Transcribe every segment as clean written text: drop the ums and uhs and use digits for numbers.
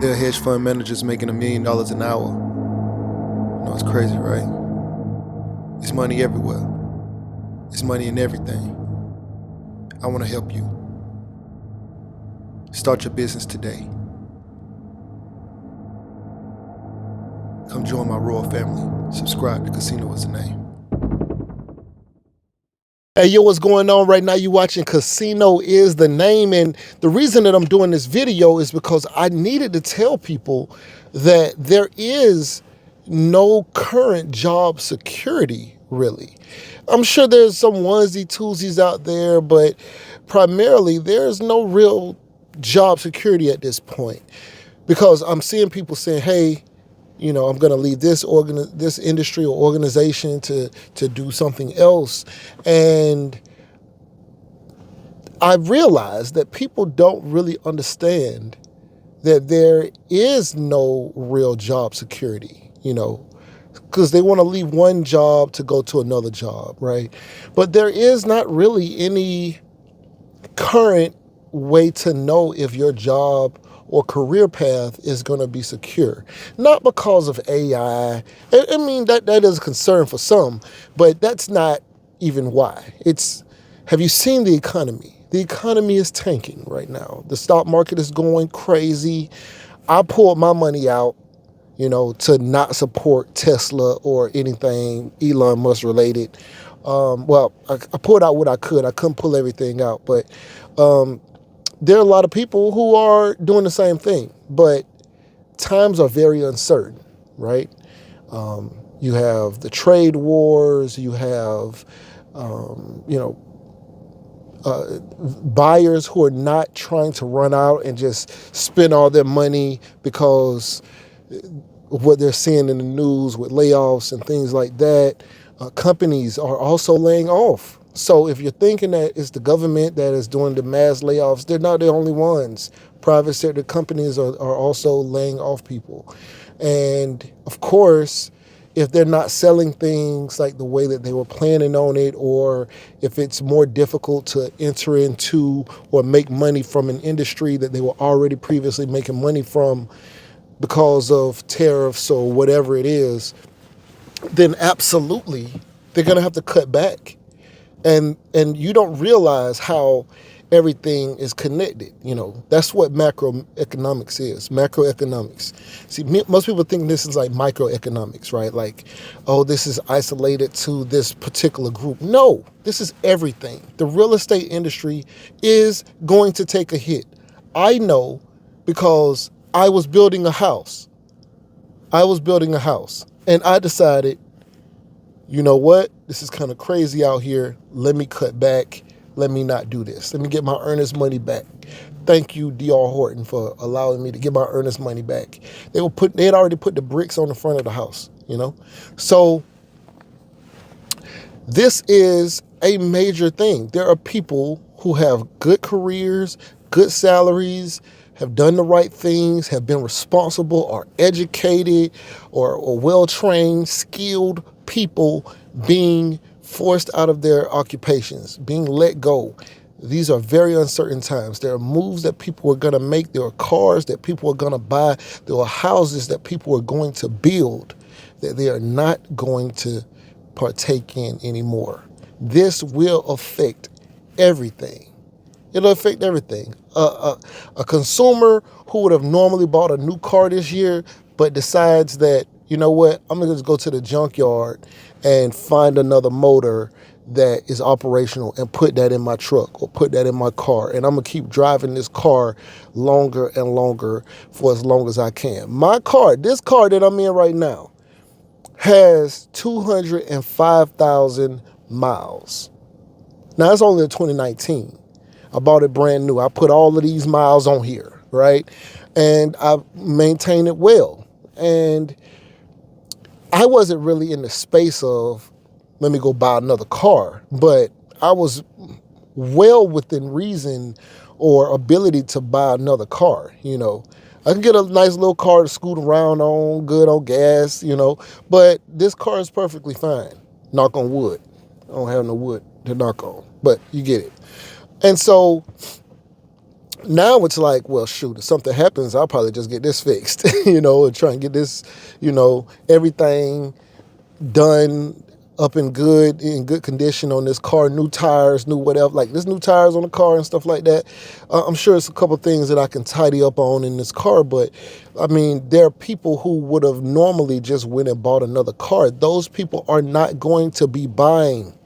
There are hedge fund managers making $1 million an hour. You know, it's crazy, right? It's money everywhere. It's money in everything. I want to help you. Start your business today. Come join my royal family. Subscribe to Casino is the name. Hey, yo, what's going on right now? You watching Casino is the name. And the reason that I'm doing this video is because I needed to tell people that there is no current job security, really. I'm sure there's some onesie twosies out there, but primarily there's no real job security at this point, because I'm seeing people saying, hey, you know, I'm going to leave this industry or organization to do something else. And I realized that people don't really understand that there is no real job security, you know, because they want to leave one job to go to another job, right? But there is not really any current way to know if your job or career path is going to be secure. Not because of AI. I mean, that is a concern for some, but that's not even why. Have you seen the economy? The economy is tanking right now. The stock market is going crazy. I pulled my money out, you know, to not support Tesla or anything Elon Musk related. I pulled out what I could. I couldn't pull everything out, but there are a lot of people who are doing the same thing, but times are very uncertain, right? You have the trade wars, you have, buyers who are not trying to run out and just spend all their money because of what they're seeing in the news with layoffs and things like that. Companies are also laying off. So if you're thinking that it's the government that is doing the mass layoffs, they're not the only ones. Private sector companies are also laying off people. And of course, if they're not selling things like the way that they were planning on it, or if it's more difficult to enter into or make money from an industry that they were already previously making money from because of tariffs or whatever it is, then absolutely they're going to have to cut back. And you don't realize how everything is connected. You know, that's what macroeconomics is. Macroeconomics. See, most people think this is like microeconomics, right? Like, oh, this is isolated to this particular group. No, this is everything. The real estate industry is going to take a hit. I know, because I was building a house. And I decided, you know what? This is kind of crazy out here. Let me cut back. Let me not do this. Let me get my earnest money back. Thank you, D.R. Horton, for allowing me to get my earnest money back. They had already put the bricks on the front of the house, you know? So this is a major thing. There are people who have good careers, good salaries, have done the right things, have been responsible, are educated, or well-trained, skilled people being forced out of their occupations, being let go. These are very uncertain times. There are moves that people are going to make. There are cars that people are going to buy. There are houses that people are going to build that they are not going to partake in anymore. This will affect everything. It'll affect everything. A consumer who would have normally bought a new car this year, but decides that, you know what, I'm going to just go to the junkyard and find another motor that is operational and put that in my truck or put that in my car. And I'm going to keep driving this car longer and longer for as long as I can. My car, this car that I'm in right now, has 205,000 miles. Now, it's only a 2019. I bought it brand new. I put all of these miles on here, right? And I maintain it well. And I wasn't really in the space of, let me go buy another car, but I was well within reason or ability to buy another car, you know. I can get a nice little car to scoot around on, good on gas, you know, but this car is perfectly fine. Knock on wood. I don't have no wood to knock on, but you get it. And so Now it's like, well, shoot, if something happens, I'll probably just get this fixed, and try and get this, everything done up in good condition on this car, new tires, new whatever, like this new tires on the car and stuff like that. I'm sure it's a couple things that I can tidy up on in this car, but I mean, there are people who would have normally just went and bought another car. Those people are not going to be buying.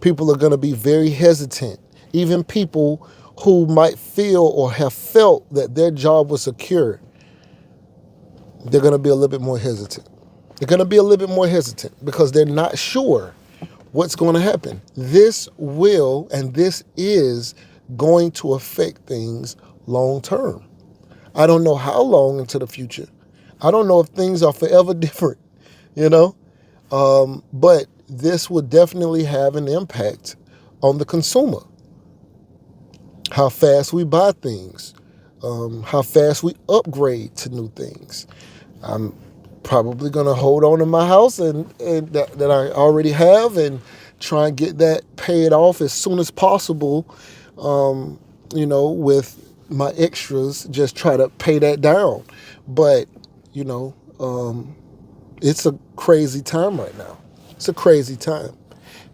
People are going to be very hesitant. Even people who might feel or have felt that their job was secure, they're going to be a little bit more hesitant. They're going to be a little bit more hesitant because they're not sure what's going to happen. This will and this is going to affect things long term. I don't know how long into the future. I don't know if things are forever different, but this will definitely have an impact on the consumer. How fast we buy things, how fast we upgrade to new things. I'm probably going to hold on to my house and that I already have and try and get that paid off as soon as possible, with my extras, just try to pay that down. But, it's a crazy time right now. It's a crazy time.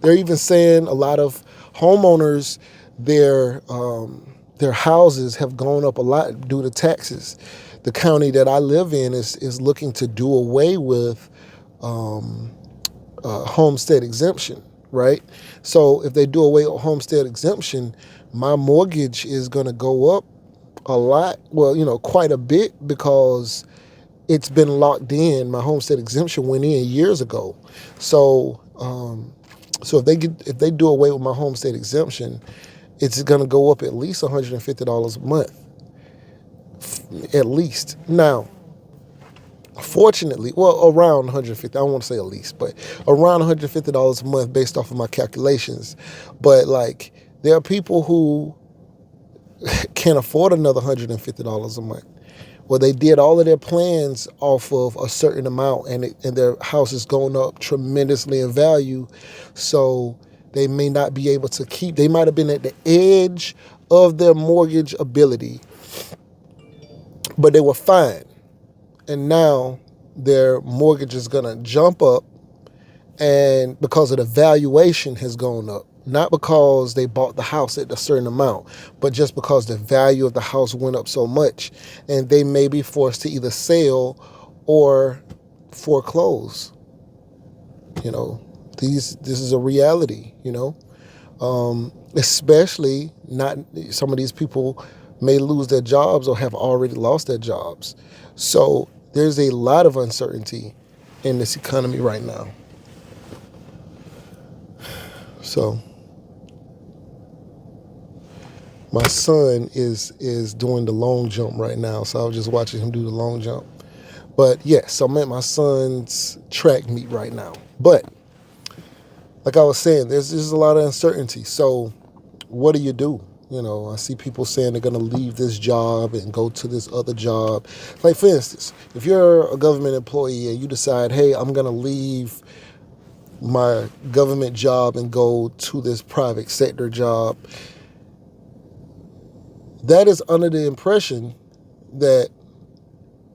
They're even saying a lot of homeowners, their houses have gone up a lot due to taxes. The county that I live in is looking to do away with homestead exemption, right? So if they do away with homestead exemption, my mortgage is going to go up a lot, quite a bit, because it's been locked in. My homestead exemption went in years ago. So if they do away with my homestead exemption, it's going to go up at least $150 a month. At least. Now, fortunately, around $150. I don't want to say at least, but around $150 a month based off of my calculations. But like, there are people who can't afford another $150 a month. Well, they did all of their plans off of a certain amount, and their house is going up tremendously in value. So they may not be able to keep. They might have been at the edge of their mortgage ability, but they were fine. And now their mortgage is going to jump up, and because of the valuation has gone up. Not because they bought the house at a certain amount, but just because the value of the house went up so much, and they may be forced to either sell or foreclose. This is a reality, especially not some of these people may lose their jobs or have already lost their jobs. So there's a lot of uncertainty in this economy right now. So my son is doing the long jump right now, so I was just watching him do the long jump. But yes, I'm at my son's track meet right now. But like I was saying, there's just a lot of uncertainty. So what do you do? I see people saying they're going to leave this job and go to this other job. Like, for instance, if you're a government employee and you decide, hey, I'm going to leave my government job and go to this private sector job, that is under the impression that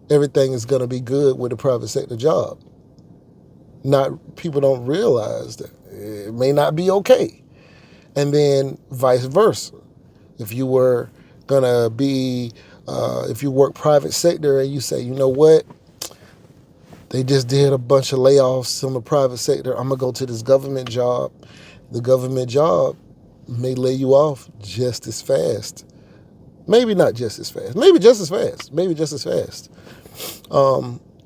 everything is going to be good with a private sector job. People don't realize that it may not be okay. And then vice versa. If you were going to be, if you work private sector and you say, you know what, they just did a bunch of layoffs in the private sector, I'm going to go to this government job. The government job may lay you off just as fast. Maybe not just as fast. Maybe just as fast.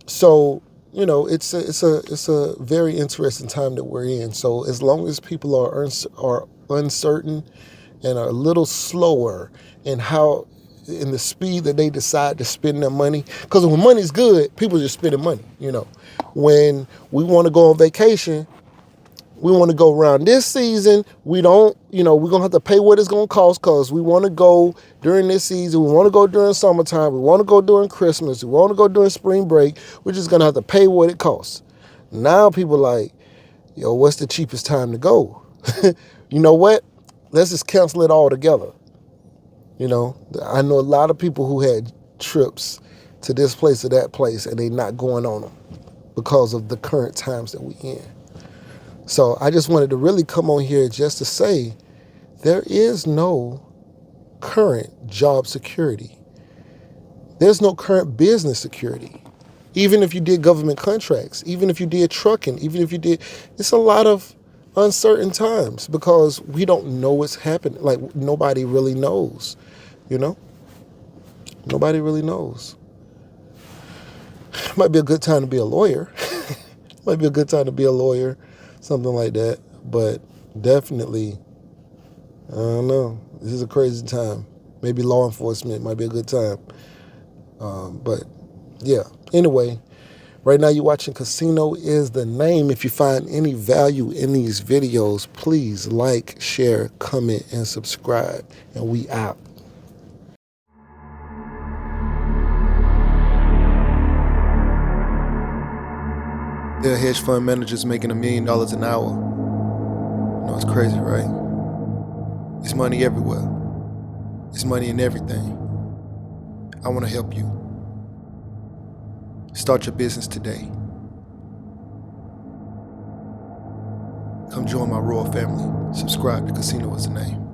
So it's a very interesting time that we're in. So as long as people are uncertain and are a little slower in the speed that they decide to spend their money, because when money's good, people are just spending money. When we want to go on vacation, we want to go around this season. We don't, we're going to have to pay what it's going to cost because we want to go during this season. We want to go during summertime. We want to go during Christmas. We want to go during spring break. We're just going to have to pay what it costs. Now people are like, what's the cheapest time to go? You know what? Let's just cancel it all together. You know, I know a lot of people who had trips to this place or that place and they not going on them because of the current times that we in. So I just wanted to really come on here just to say there is no current job security. There's no current business security. Even if you did government contracts, even if you did trucking, even if you did, it's a lot of uncertain times because we don't know what's happening. Like nobody really knows, you know? Nobody really knows. Might be a good time to be a lawyer. Might be a good time to be a lawyer, something like that. But definitely, I don't know. This is a crazy time. Maybe law enforcement might be a good time. But yeah, anyway, right now you're watching Casino is the Name. If you find any value in these videos, please like, share, comment, and subscribe. And we out. There are hedge fund managers making $1 million an hour. You know, it's crazy, right? It's money everywhere. It's money in everything. I want to help you. Start your business today. Come join my royal family. Subscribe to Casino is the Name.